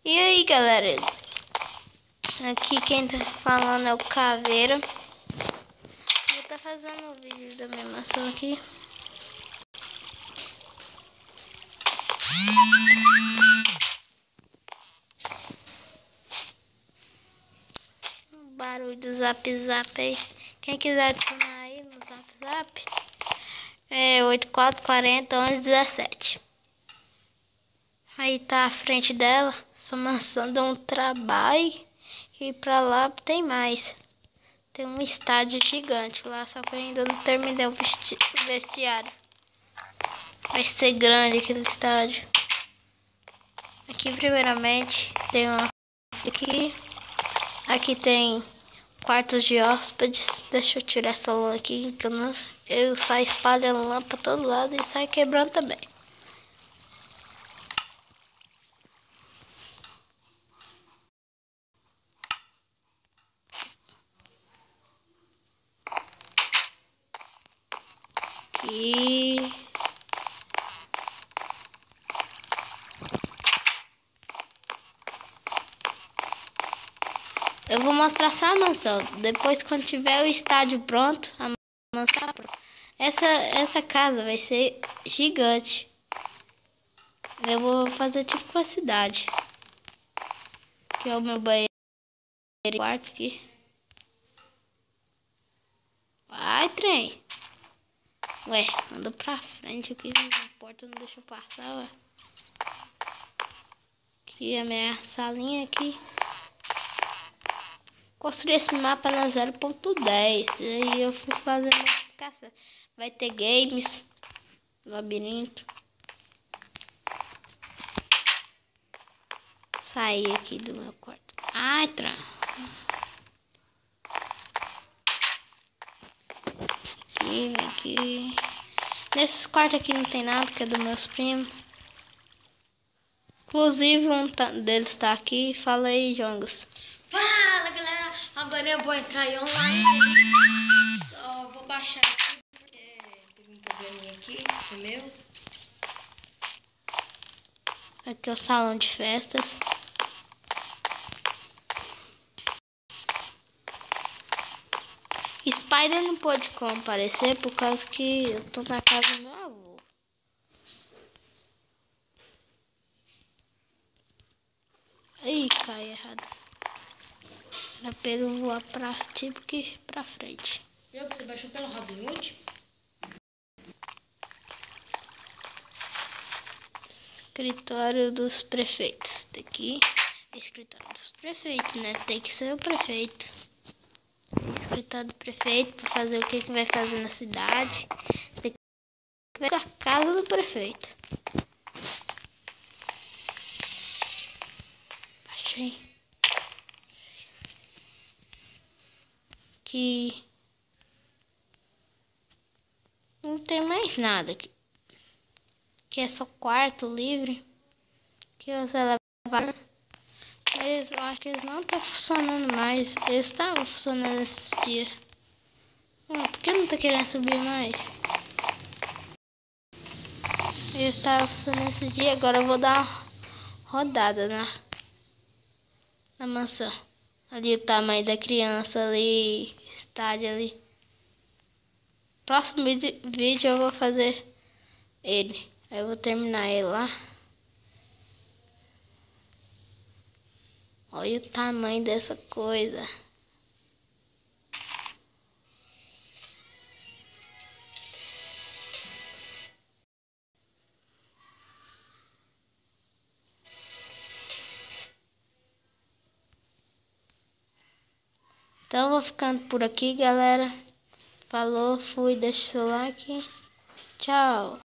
E aí, galera, aqui quem tá falando é o Caveira. Vou estar fazendo o vídeo da minha maçã aqui. Barulho do Zap Zap aí. Quem quiser adicionar aí no Zap Zap é 84401117. Aí tá à frente dela. Essa maçã dá um trabalho. E pra lá tem mais. Tem um estádio gigante lá, só que eu ainda não terminei o vestiário. Vai ser grande aquele estádio. Aqui primeiramente tem uma aqui tem quartos de hóspedes. Deixa eu tirar essa lã aqui, que eu saio espalhando lã pra todo lado e saio quebrando também. Aqui eu vou mostrar só a mansão. Depois, quando tiver o estádio pronto, a mansão pronta. Essa casa vai ser gigante. Eu vou fazer tipo uma cidade. Aqui é o meu banheiro, quarto aqui. Vai, trem. Ué, anda pra frente aqui. A porta não deixa eu passar, ué. Aqui é a minha salinha aqui. Construí esse mapa na 0.10. Aí eu fui fazer modificação. Vai ter games, labirinto. Sair aqui do meu quarto. Ai, aqui. Nesses quartos aqui não tem nada, que é dos meus primos. Inclusive um deles tá aqui. Fala aí, Jongos. Fala, galera. Agora eu vou entrar aí online. Só vou baixar aqui porque teve um probleminha aqui no meu. Aqui é o salão de festas. Spider não pôde comparecer por causa que eu tô na casa do meu avô. Ih, cai errado. Era pra ele voar tipo que pra frente. Viu que você baixou pelo Robinhood? Escritório dos prefeitos. Daqui é escritório dos prefeitos, né? Tem que ser o prefeito. Escritório do prefeito para fazer o que vai fazer na cidade. Tem que ver a casa do prefeito. Achei. Que não tem mais nada aqui. Que é só quarto livre. Que você levar. Mas eu acho que eles não estão funcionando mais. Eles estavam funcionando esses dias. Por que não tá querendo subir mais? Eles estavam funcionando esses dias. Agora eu vou dar uma rodada na mansão. Ali o tamanho da criança ali. Estádio ali. Próximo vídeo eu vou fazer ele. Aí eu vou terminar ele lá. Olha o tamanho dessa coisa. Então eu vou ficando por aqui, galera. Falou, fui, deixa o seu like. Tchau.